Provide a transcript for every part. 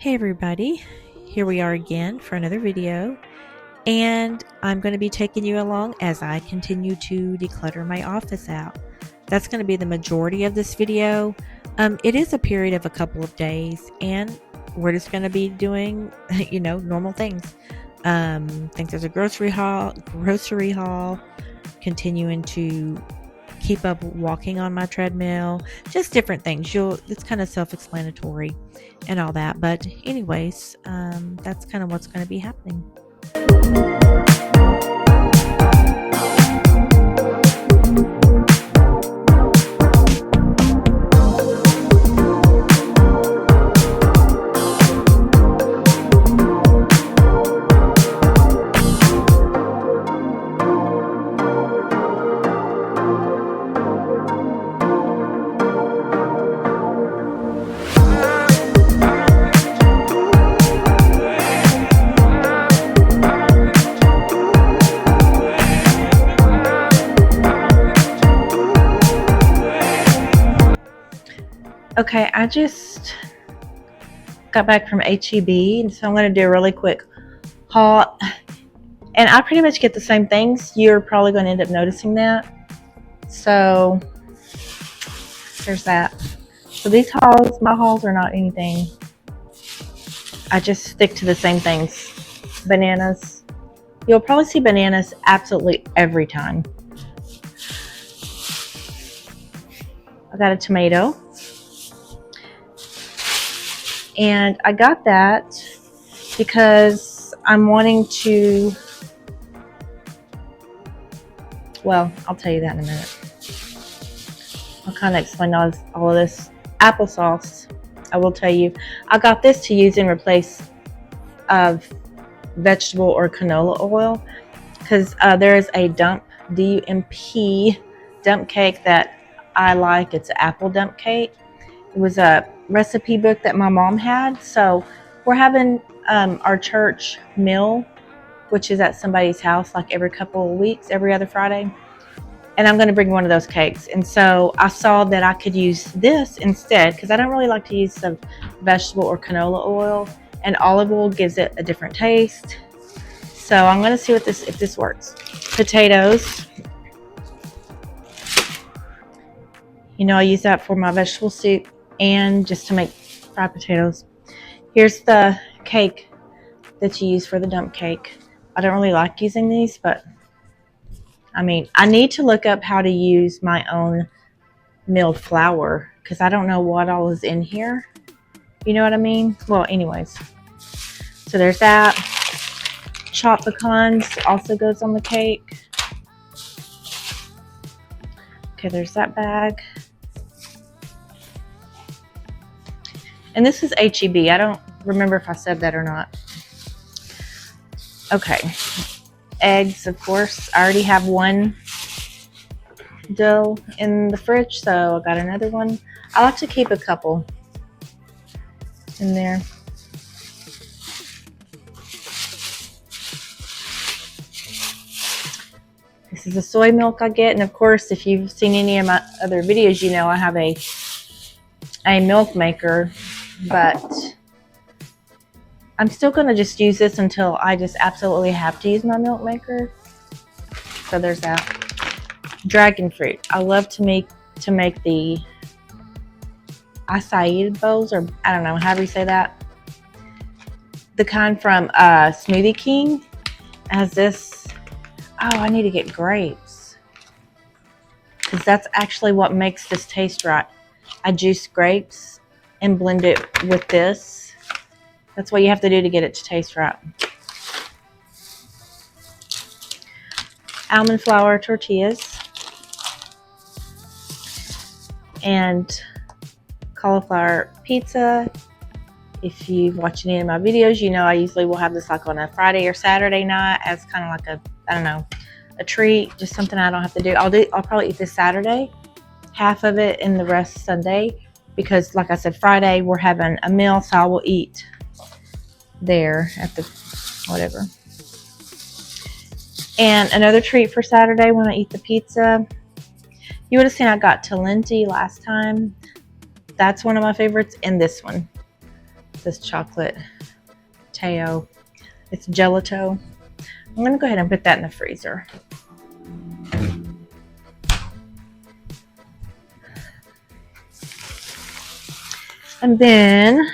Hey everybody, here we are again for another video, and I'm going to be taking you along as I continue to declutter my office out. That's going to be the majority of this video. It is a period of a couple of days, and we're just going to be doing, normal things. Think there's a grocery haul, continuing to keep up walking on my treadmill, just different things. It's kind of self-explanatory and all that, but anyways, that's kind of what's going to be happening. Okay, I just got back from HEB, so I'm going to do a really quick haul. And I pretty much get the same things. You're probably going to end up noticing that. So there's that. So these hauls, my hauls are not anything. I just stick to the same things. Bananas. You'll probably see bananas absolutely every time. I got a tomato. And I got that because I'm wanting to, well, I'll tell you that in a minute. I'll kind of explain all of this. Applesauce, I will tell you. I got this to use in replace of vegetable or canola oil because there is a D-U-M-P dump cake that I like. It's an apple dump cake. It was a recipe book that my mom had. So we're having our church meal, which is at somebody's house like every couple of weeks, every other Friday. And I'm going to bring one of those cakes. And so I saw that I could use this instead because I don't really like to use some vegetable or canola oil. And olive oil gives it a different taste. So I'm going to see if this works. Potatoes. I use that for my vegetable soup and just to make fried potatoes. Here's the cake that you use for the dump cake. I don't really like using these, but I need to look up how to use my own milled flour because I don't know what all is in here. You know what I mean? Well, anyways. So there's that. Chopped pecans also goes on the cake. Okay, there's that bag. And this is HEB. I don't remember if I said that or not. Okay. Eggs, of course. I already have one dough in the fridge, so I got another one. I like to keep a couple in there. This is the soy milk I get. And of course, if you've seen any of my other videos, you know I have a milk maker. But I'm still going to just use this until I just absolutely have to use my milk maker. So there's that. Dragon fruit. I love to make the acai bowls, or I don't know, however you say that. The kind from Smoothie King has this. Oh, I need to get grapes because that's actually what makes this taste right. I juice grapes and blend it with this. That's what you have to do to get it to taste right. Almond flour tortillas and cauliflower pizza. If you've watched any of my videos, you know I usually will have this like on a Friday or Saturday night as kind of like a treat, just something I don't have to do. I'll probably eat this Saturday, half of it, and the rest Sunday. Because like I said, Friday we're having a meal, so I will eat there at the whatever. And another treat for Saturday when I eat the pizza. You would have seen I got Talenti last time. That's one of my favorites, and this one. this chocolate Teo. It's gelato. I'm going to go ahead and put that in the freezer. And then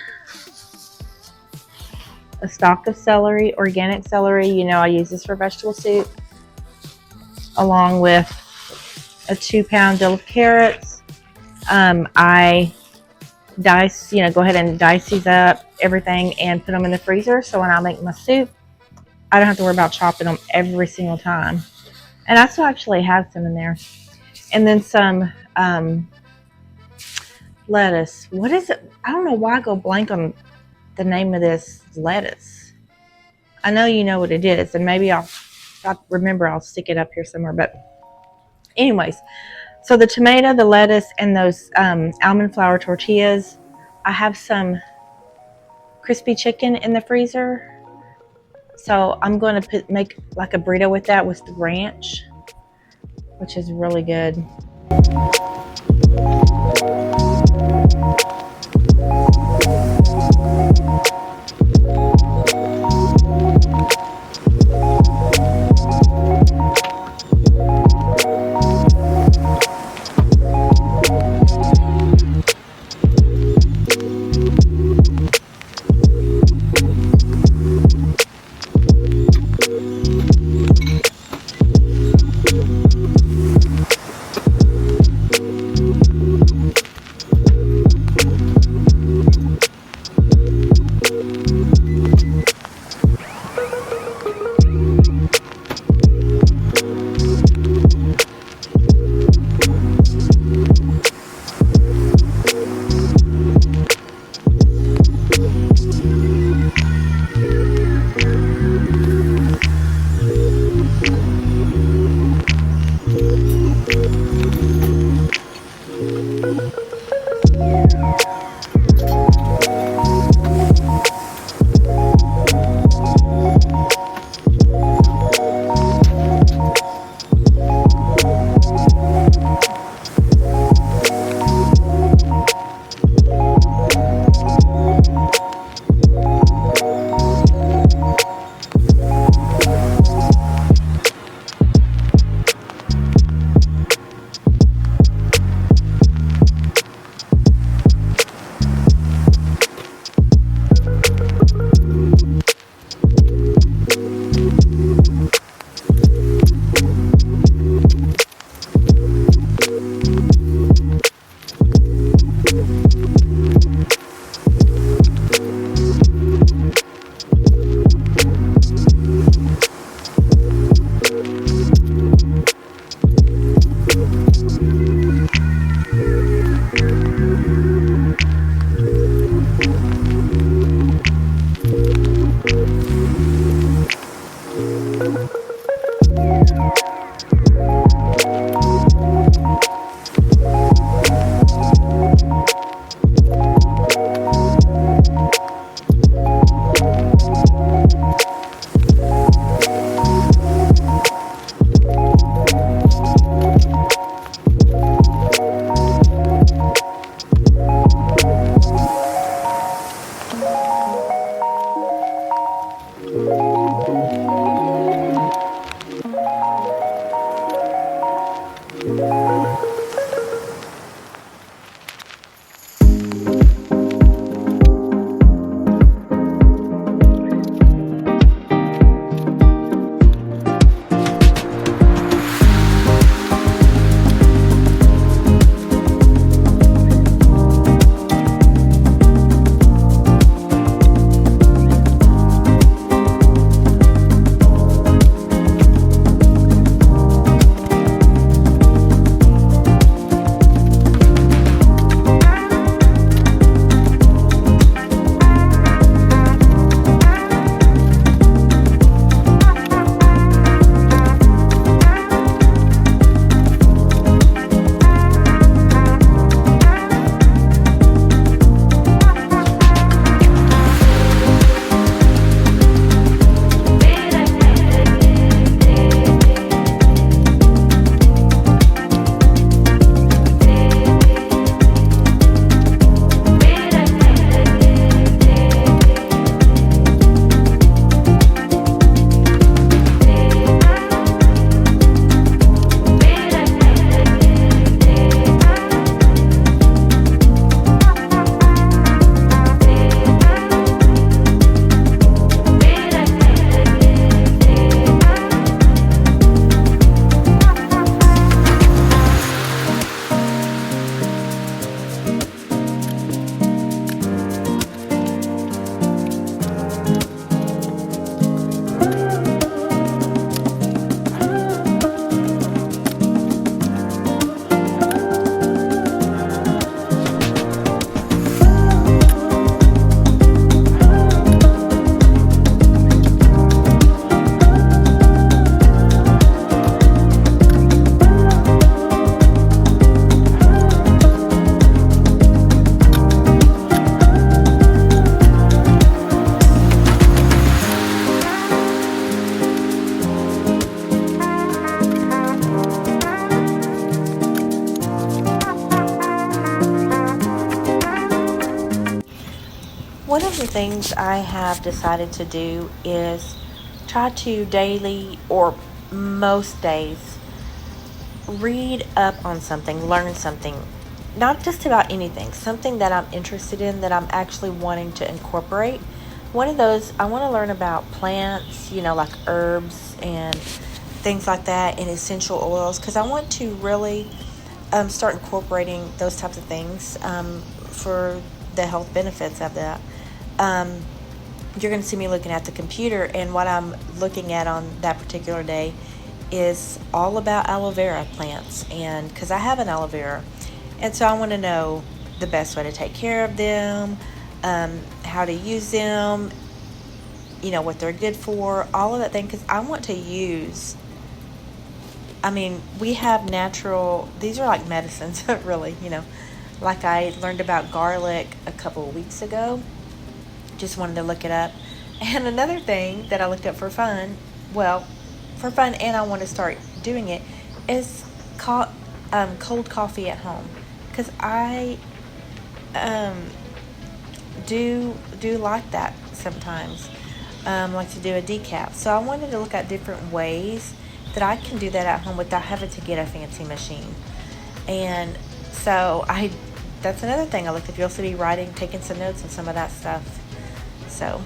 a stalk of celery, organic celery. You know, I use this for vegetable soup, along with a 2-pound dill of carrots. I dice, go ahead and dice these up, everything, and put them in the freezer. So when I make my soup, I don't have to worry about chopping them every single time. And I still actually have some in there. And then some lettuce. What is it? I don't know why I go blank on the name of this lettuce. I know you know what it is, and maybe if I remember, I'll stick it up here somewhere. But anyways, so the tomato, the lettuce, and those almond flour tortillas. I have some crispy chicken in the freezer. So I'm going to make like a burrito with that with the ranch, which is really good. One of the things I have decided to do is try to daily or most days read up on something, learn something, not just about anything, something that I'm interested in that I'm actually wanting to incorporate. One of those, I want to learn about plants, like herbs and things like that, and essential oils, because I want to really start incorporating those types of things for the health benefits of that. Um, you're going to see me looking at the computer, and what I'm looking at on that particular day is all about aloe vera plants, and because I have an aloe vera, and so I want to know the best way to take care of them, how to use them, what they're good for, all of that thing, because I want to use, we have natural, these are like medicines, really, like I learned about garlic a couple of weeks ago, just wanted to look it up. And another thing that I looked up for fun, and I want to start doing it, is cold coffee at home, because I do like that sometimes. Like to do a decaf. So I wanted to look at different ways that I can do that at home without having to get a fancy machine. And so that's another thing I looked up. You'll also be taking some notes on some of that stuff. So.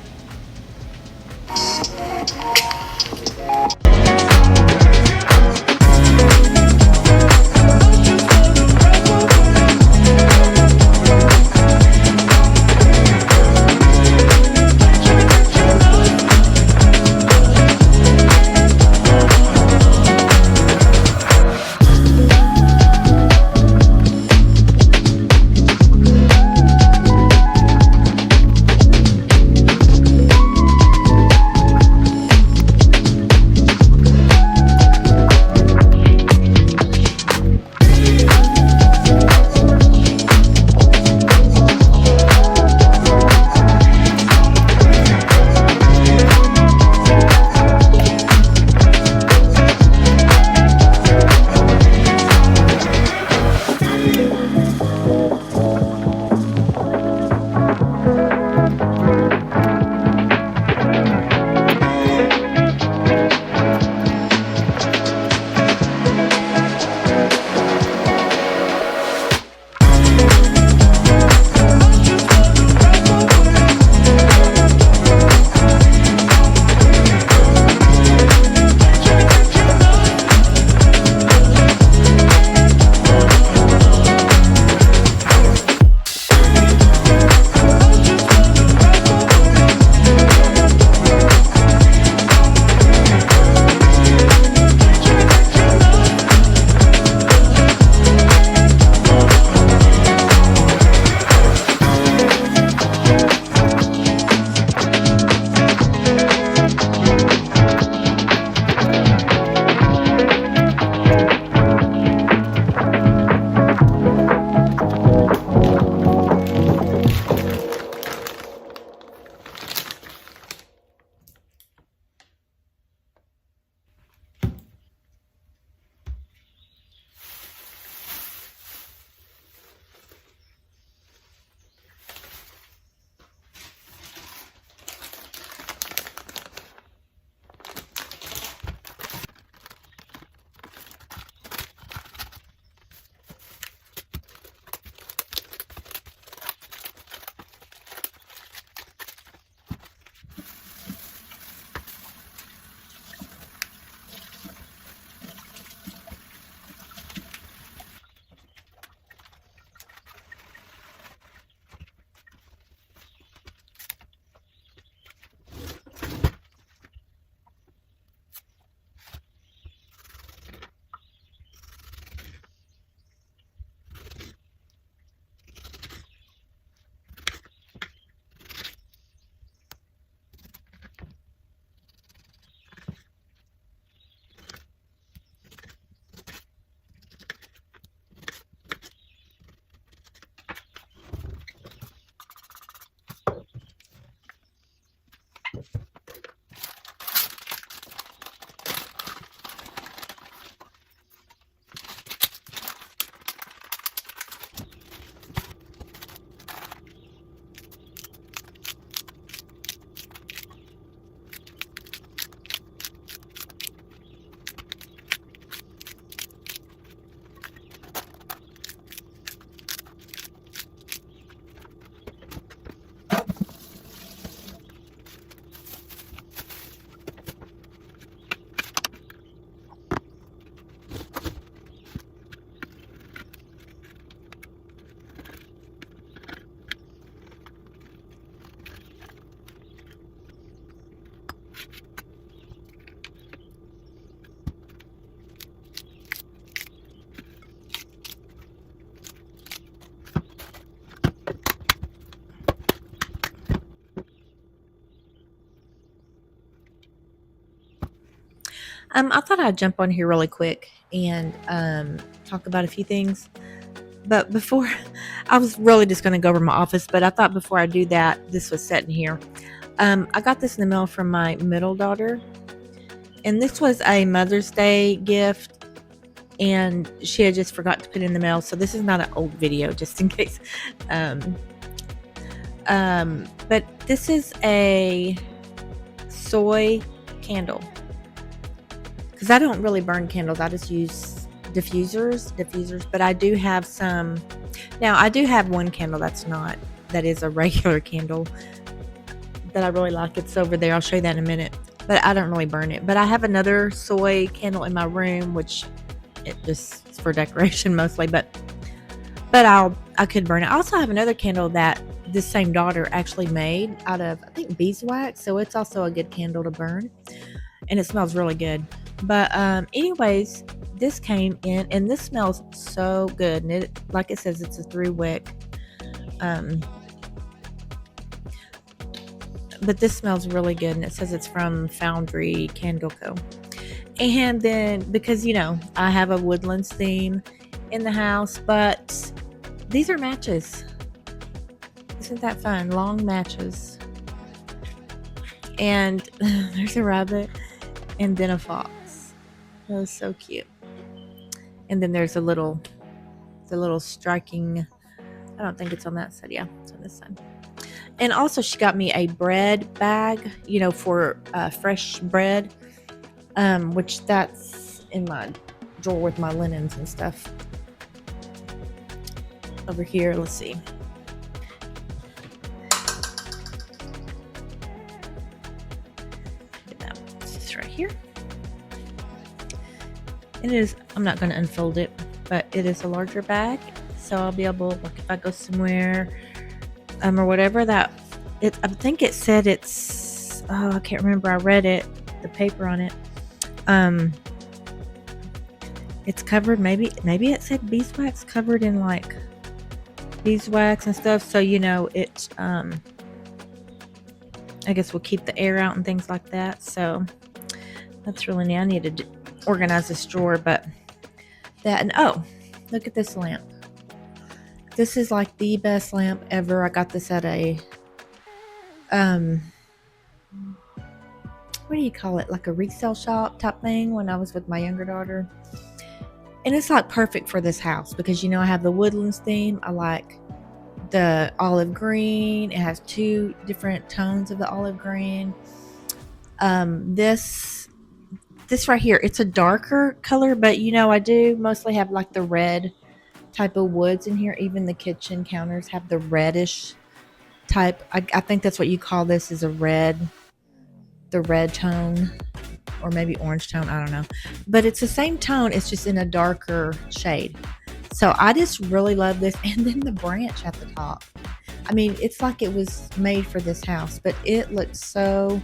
I thought I'd jump on here really quick and talk about a few things. But before, I was really just going to go over my office, but I thought before I do that, this was sitting here. I got this in the mail from my middle daughter, and this was a Mother's Day gift, and she had just forgot to put it in the mail. So this is not an old video, just in case. But this is a soy candle, because I don't really burn candles. I just use diffusers. But I do have some. Now I do have one candle that is a regular candle that I really like. It's over there. I'll show you that in a minute. But I don't really burn it. But I have another soy candle in my room, which it just is for decoration mostly. But I could burn it. I also have another candle that this same daughter actually made out of, I think, beeswax. So it's also a good candle to burn, and it smells really good. But anyways, this came in, and this smells so good. And it, like it says, it's a 3-wick. But this smells really good, and it says it's from Foundry Candle Co. And then, because I have a woodlands theme in the house, but these are matches. Isn't that fun? Long matches. And there's a rabbit and then a fox. That was so cute. And then there's the little striking. I don't think it's on that side. Yeah, it's on this side. And also she got me a bread bag, for fresh bread, which that's in my drawer with my linens and stuff. Over here, let's see. It's right here. It is, I'm not going to unfold it, but it is a larger bag. So I'll be able, like, if I go somewhere, or whatever, I think it said it's, I can't remember. I read it, the paper on it. It's covered, maybe it said beeswax, covered in like beeswax and stuff. So, it, I guess will keep the air out and things like that. So that's really neat. I need to organize this drawer, but that, and oh, look at this lamp. This is like the best lamp ever. I got this at a, what do you call it? Like a resale shop type thing when I was with my younger daughter. And it's like perfect for this house because, I have the woodlands theme. I like the olive green. It has 2 different tones of the olive green. This right here, it's a darker color, but I do mostly have like the red type of woods in here. Even the kitchen counters have the reddish type. I think that's what you call this, is the red tone, or maybe orange tone, I don't know, but it's the same tone, it's just in a darker shade. So I just really love this. And then the branch at the top, I mean, it's like it was made for this house, but it looks so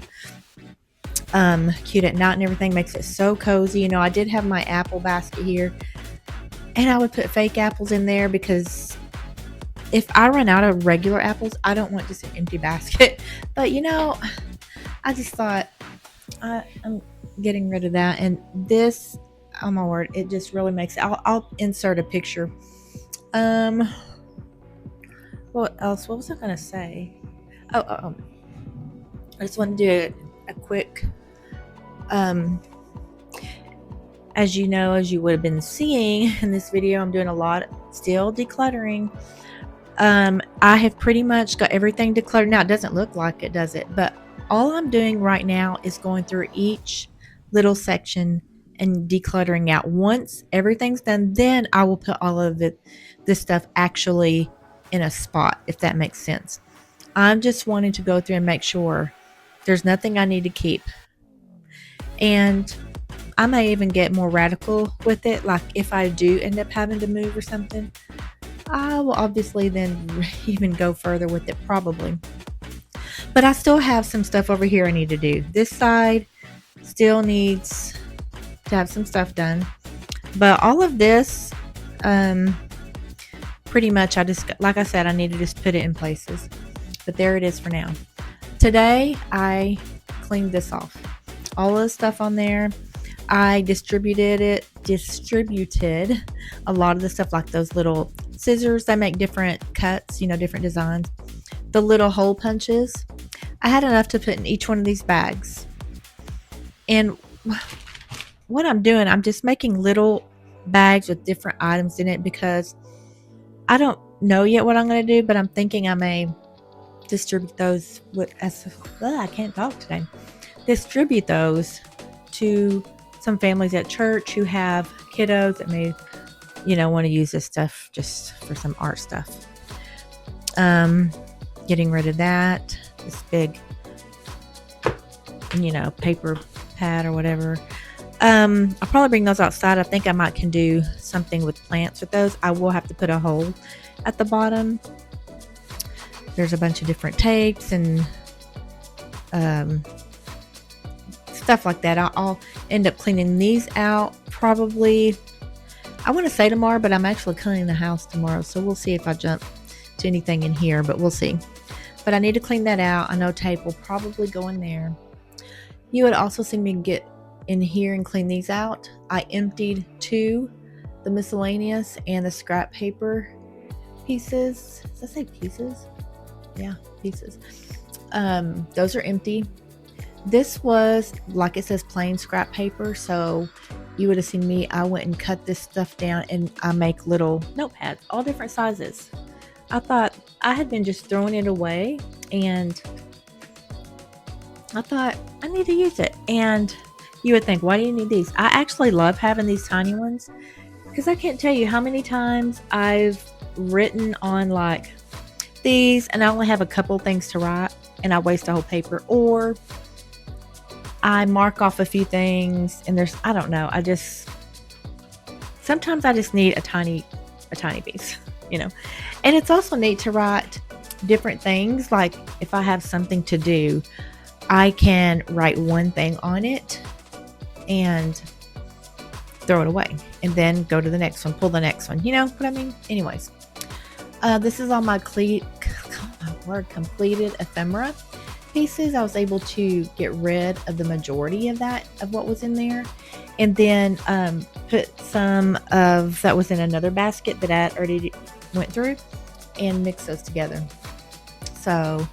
cute at night, and everything makes it so cozy. I did have my apple basket here, and I would put fake apples in there because if I run out of regular apples, I don't want just an empty basket. But I just thought I'm getting rid of that. And this, oh my word, it just really makes it. I'll insert a picture. What else? What was I gonna say? I just want to do a quick. As you know, as you would have been seeing in this video, I'm doing a lot still decluttering. I have pretty much got everything decluttered. Now, it doesn't look like it, does it? But all I'm doing right now is going through each little section and decluttering out. Once everything's done, then I will put all of this stuff actually in a spot, if that makes sense. I'm just wanting to go through and make sure there's nothing I need to keep. And I may even get more radical with it. Like if I do end up having to move or something, I will obviously then even go further with it, probably. But I still have some stuff over here I need to do. This side still needs to have some stuff done. But all of this, pretty much, like I said, I need to just put it in places. But there it is for now. Today, I cleaned this off. All of the stuff on there. I distributed a lot of the stuff, like those little scissors that make different cuts, different designs, the little hole punches. I had enough to put in each one of these bags. And what I'm doing, I'm just making little bags with different items in it, because I don't know yet what I'm going to do, but I'm thinking I may distribute those I can't talk today. Distribute those to some families at church who have kiddos that may, want to use this stuff just for some art stuff. Getting rid of this big, paper pad or whatever. I'll probably bring those outside. I think I can do something with plants with those. I will have to put a hole at the bottom. There's a bunch of different tapes and stuff like that. I'll end up cleaning these out probably, I want to say tomorrow, but I'm actually cleaning the house tomorrow, so we'll see if I jump to anything in here, but we'll see. But I need to clean that out. I know tape will probably go in there. You would also see me get in here and clean these out. I emptied the miscellaneous and the scrap paper pieces. Does that say pieces? Yeah, pieces. Those are empty. This was, like it says, plain scrap paper, so you would have seen me. I went and cut this stuff down, and I make little notepads, all different sizes. I thought I had been just throwing it away, and I thought I need to use it. And you would think, why do you need these? I actually love having these tiny ones, because I can't tell you how many times I've written on like these and I only have a couple things to write and I waste a whole paper, or I mark off a few things and I don't know, sometimes I just need a tiny piece, and it's also neat to write different things. Like if I have something to do, I can write one thing on it and throw it away and then go to the next one, pull the next one, you know what I mean? Anyways, this is all my completed ephemera pieces. I was able to get rid of the majority of what was in there, and then put some of that was in another basket that I already went through and mix those together. So,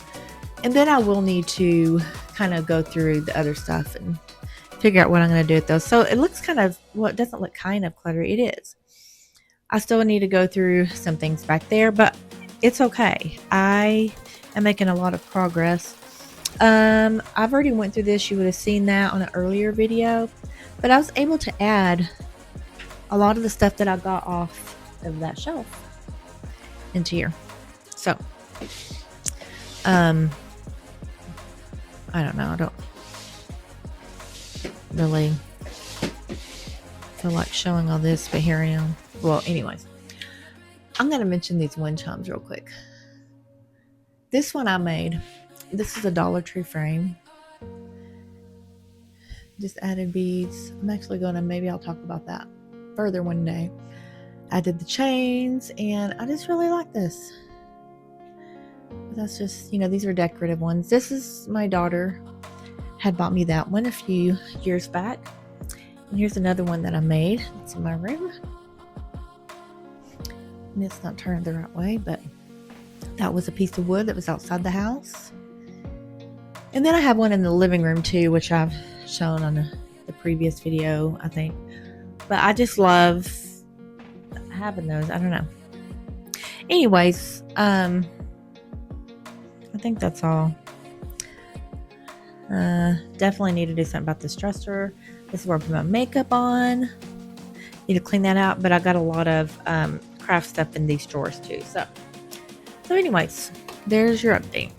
and then I will need to kind of go through the other stuff and figure out what I'm going to do with those. So it looks it doesn't look kind of cluttery. It is. I still need to go through some things back there, but it's okay. I am making a lot of progress. I've already went through this. You would have seen that on an earlier video, but I was able to add a lot of the stuff that I got off of that shelf into here. So, I don't know. I don't really feel like showing all this, but here I am. Well, anyways, I'm going to mention these wind chimes real quick. This one I made. This is a Dollar Tree frame. Just added beads. I'm actually maybe I'll talk about that further one day. I did the chains, and I just really like this. But that's just, these are decorative ones. This is my daughter had bought me that one a few years back. And here's another one that I made. It's in my room. And it's not turned the right way, but that was a piece of wood that was outside the house. And then I have one in the living room too, which I've shown on the previous video, I think. But I just love having those. I don't know. Anyways, I think that's all. Definitely need to do something about this dresser. This is where I put my makeup on. Need to clean that out, but I got a lot of craft stuff in these drawers too. So anyways, there's your update.